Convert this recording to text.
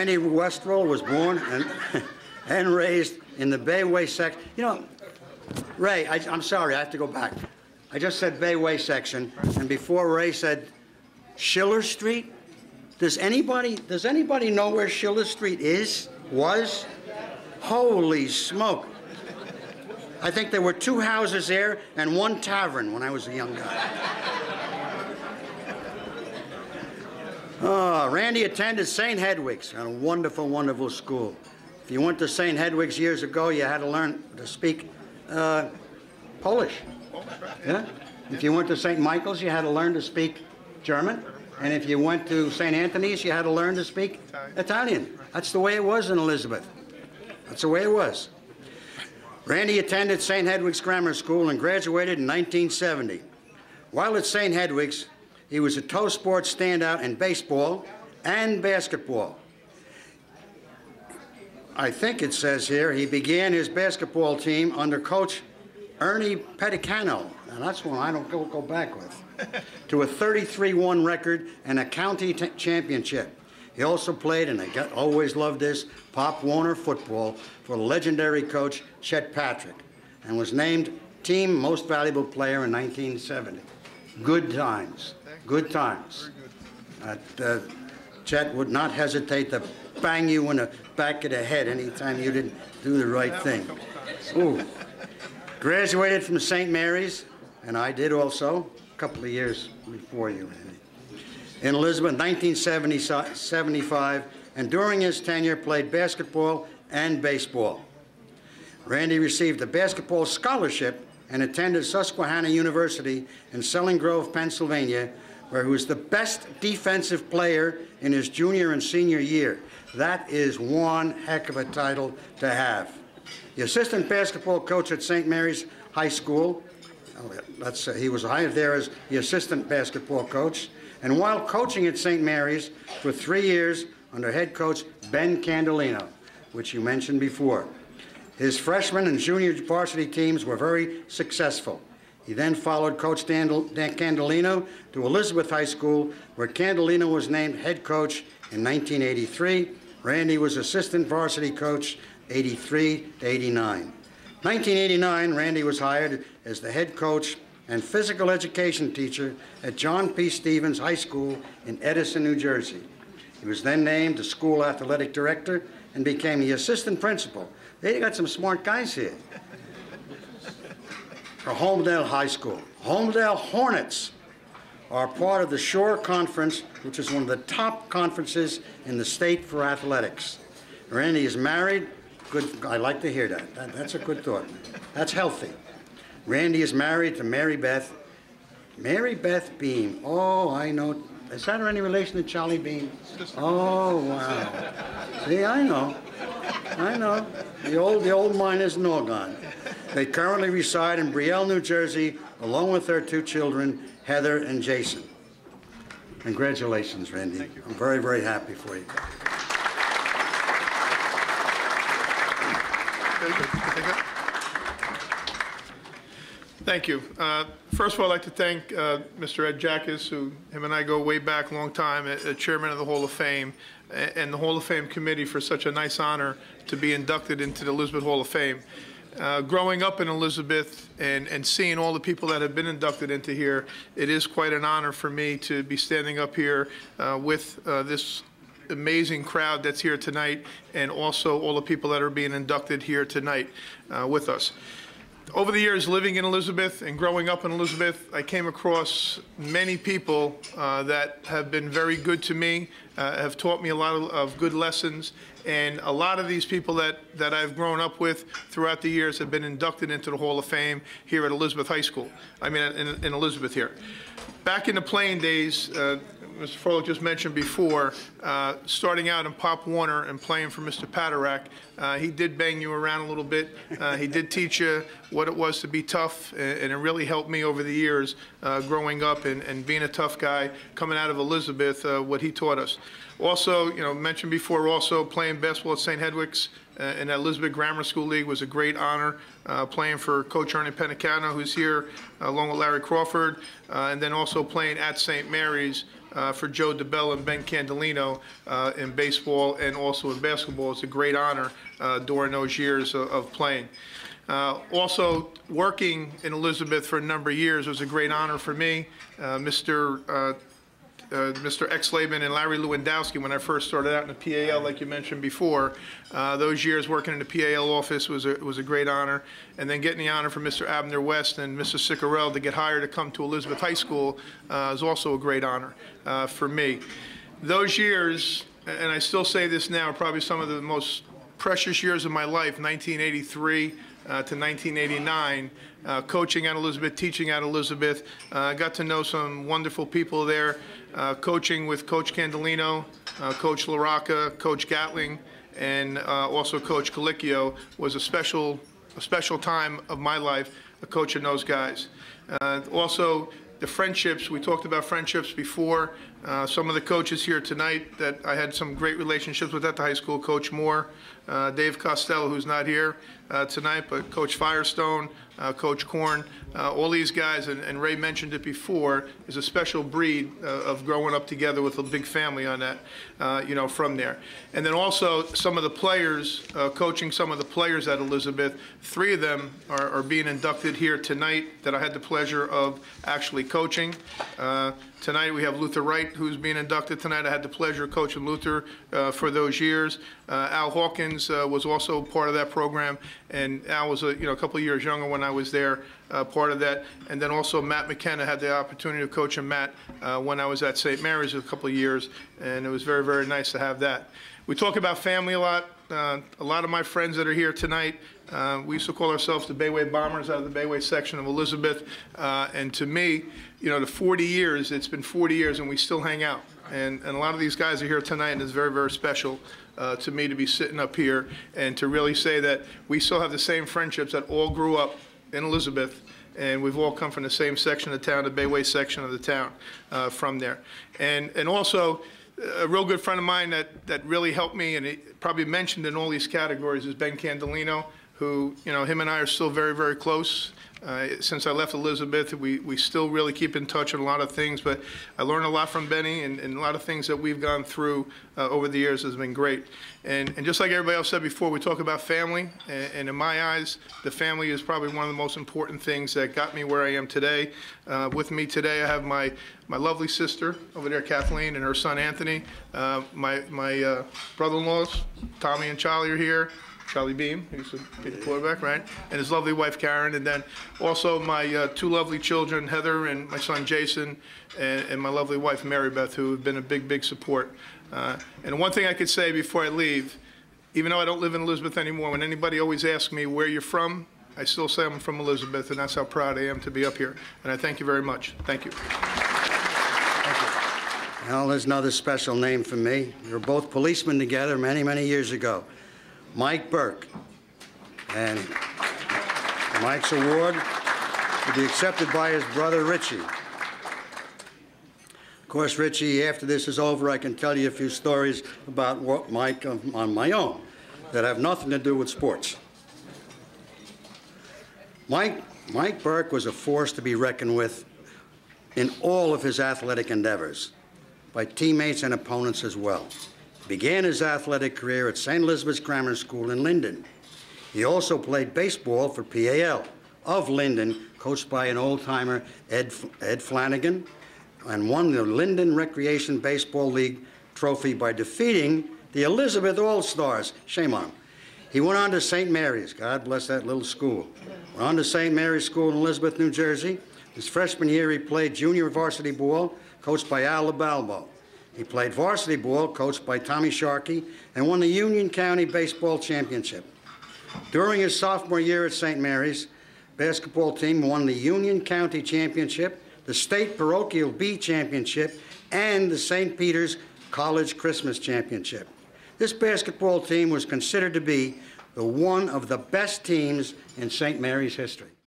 Randy Westerl was born and raised in the Bayway section. You know, Ray, I'm sorry, I have to go back. I just said Bayway section, and before Ray said Schiller Street. Does anybody know where Schiller Street was? Holy smoke. I think there were 2 houses there and 1 tavern when I was a young guy. Oh, Randy attended St. Hedwig's, a wonderful, wonderful school. If you went to St. Hedwig's years ago, you had to learn to speak Polish. Yeah? If you went to St. Michael's, you had to learn to speak German. And if you went to St. Anthony's, you had to learn to speak Italian. That's the way it was in Elizabeth. That's the way it was. Randy attended St. Hedwig's Grammar School and graduated in 1970. While at St. Hedwig's, he was a toe sports standout in baseball and basketball. I think it says here he began his basketball team under Coach Ernie Pedicano. Now that's one I don't go back with. To a 33-1 record and a county championship. He also played, and I always loved this, Pop Warner football for the legendary coach Chet Patrick, and was named Team Most Valuable Player in 1970. Good times. Good times. Chet would not hesitate to bang you in the back of the head anytime you didn't do the right thing. Ooh. Graduated from St. Mary's, and I did also, a couple of years before you, Randy. In Elizabeth, 1975, and during his tenure played basketball and baseball. Randy received a basketball scholarship and attended Susquehanna University in Selling Grove, Pennsylvania, where he was the best defensive player in his junior and senior year. That is one heck of a title to have. The assistant basketball coach at St. Mary's High School, he was hired there as the assistant basketball coach, and while coaching at St. Mary's for 3 years under head coach Ben Candolino, which you mentioned before. His freshman and junior varsity teams were very successful. He then followed Coach Dan Candolino to Elizabeth High School, where Candolino was named head coach in 1983. Randy was assistant varsity coach 83 to 89. 1989, Randy was hired as the head coach and physical education teacher at John P. Stevens High School in Edison, New Jersey. He was then named the school athletic director and became the assistant principal. They got some smart guys here. For Holmdel High School. Holmdel Hornets are part of the Shore Conference, which is one of the top conferences in the state for athletics. Randy is married. Good, I like to hear that. That's a good thought. That's healthy. Randy is married to Mary Beth. Mary Beth Beam. Oh, I know. Is that any relation to Charlie Beam? Oh, wow. See, I know. I know. The old miners in Oregon. They currently reside in Brielle, New Jersey, along with their 2 children, Heather and Jason. Congratulations, Randy. Thank you. I'm very, very happy for you. Thank you. First of all, I'd like to thank Mr. Ed Jackas, who him and I go way back a long time, chairman of the Hall of Fame, and the Hall of Fame committee for such a nice honor to be inducted into the Elizabeth Hall of Fame. Growing up in Elizabeth and seeing all the people that have been inducted into here, it is quite an honor for me to be standing up here with this amazing crowd that's here tonight, and also all the people that are being inducted here tonight with us. Over the years living in Elizabeth and growing up in Elizabeth, I came across many people that have been very good to me, have taught me a lot of good lessons, and a lot of these people that I've grown up with throughout the years have been inducted into the Hall of Fame here at Elizabeth High School. I mean, in Elizabeth here. Back in the playing days, Mr. Froelich just mentioned before, starting out in Pop Warner and playing for Mr. Paderak, he did bang you around a little bit. He did teach you what it was to be tough, and it really helped me over the years growing up and being a tough guy coming out of Elizabeth, what he taught us. Also, you know, mentioned before, also playing basketball at St. Hedwig's in that Elizabeth Grammar School League was a great honor, playing for Coach Ernie Pedicano, who's here, along with Larry Crawford, and then also playing at St. Mary's for Joe DeBella and Ben Candolino in baseball and also in basketball. It's a great honor during those years of playing. Also, working in Elizabeth for a number of years was a great honor for me. Mr. Exlaben and Larry Lewandowski, when I first started out in the PAL, like you mentioned before, those years working in the PAL office was a great honor. And then getting the honor from Mr. Abner West and Mr. Sicarel to get hired to come to Elizabeth High School is also a great honor for me. Those years, and I still say this now, are probably some of the most precious years of my life, 1983 to 1989, coaching at Elizabeth, teaching at Elizabeth. I got to know some wonderful people there, coaching with Coach Candolino, Coach LaRocca, Coach Gatling, and also Coach Colicchio was a special time of my life, coaching those guys. Also, the friendships, we talked about friendships before. Some of the coaches here tonight that I had some great relationships with at the high school, Coach Moore, Dave Costello, who's not here tonight, but Coach Firestone, Coach Korn, all these guys, and Ray mentioned it before, is a special breed of growing up together with a big family on that, from there. And then also some of the players, coaching some of the players at Elizabeth, 3 of them are being inducted here tonight that I had the pleasure of actually coaching. Tonight we have Luther Wright, who's being inducted tonight. I had the pleasure of coaching Luther for those years. Al Hawkins was also part of that program, and Al was a couple of years younger when I was there, part of that. And then also Matt McKenna, had the opportunity of coaching Matt when I was at St. Mary's a couple of years, and it was very, very nice to have that. We talk about family a lot. A lot of my friends that are here tonight, we used to call ourselves the Bayway Bombers out of the Bayway section of Elizabeth. And to me, the 40 years, it's been 40 years and we still hang out. And a lot of these guys are here tonight, and it's very, very special to me to be sitting up here and to really say that we still have the same friendships that all grew up in Elizabeth, and we've all come from the same section of the town, the Bayway section of the town, from there. And also, a real good friend of mine that really helped me, and he probably mentioned in all these categories, is Ben Candolino, who, him and I are still very, very close. Since I left Elizabeth, we still really keep in touch on a lot of things, but I learned a lot from Benny, and a lot of things that we've gone through over the years has been great. And just like everybody else said before, we talk about family, and in my eyes, the family is probably one of the most important things that got me where I am today. With me today, I have my lovely sister over there, Kathleen, and her son, Anthony. My brother-in-laws, Tommy and Charlie, are here. Charlie Beam, who's the quarterback, right? And his lovely wife, Karen. And then also my 2 lovely children, Heather and my son, Jason, and my lovely wife, Mary Beth, who have been a big, big support. And one thing I could say before I leave, even though I don't live in Elizabeth anymore, when anybody always asks me where you're from, I still say I'm from Elizabeth, and that's how proud I am to be up here. And I thank you very much. Thank you. Well, there's another special name for me. We were both policemen together many, many years ago. Mike Burke. And Mike's award will be accepted by his brother, Richie. Of course, Richie, after this is over, I can tell you a few stories about what Mike on my own that have nothing to do with sports. Mike Burke was a force to be reckoned with in all of his athletic endeavors, by teammates and opponents as well. He began his athletic career at St. Elizabeth's Grammar School in Linden. He also played baseball for PAL of Linden, coached by an old-timer, Ed Flanagan, and won the Linden Recreation Baseball League trophy by defeating the Elizabeth All-Stars. Shame on him. He went on to St. Mary's. God bless that little school. Went on to St. Mary's School in Elizabeth, New Jersey. His freshman year, he played junior varsity ball, coached by Al LaBalbo. He played varsity ball, coached by Tommy Sharkey, and won the Union County Baseball Championship. During his sophomore year at St. Mary's, basketball team won the Union County Championship, the State Parochial B Championship, and the St. Peter's College Christmas Championship. This basketball team was considered to be one of the best teams in St. Mary's history.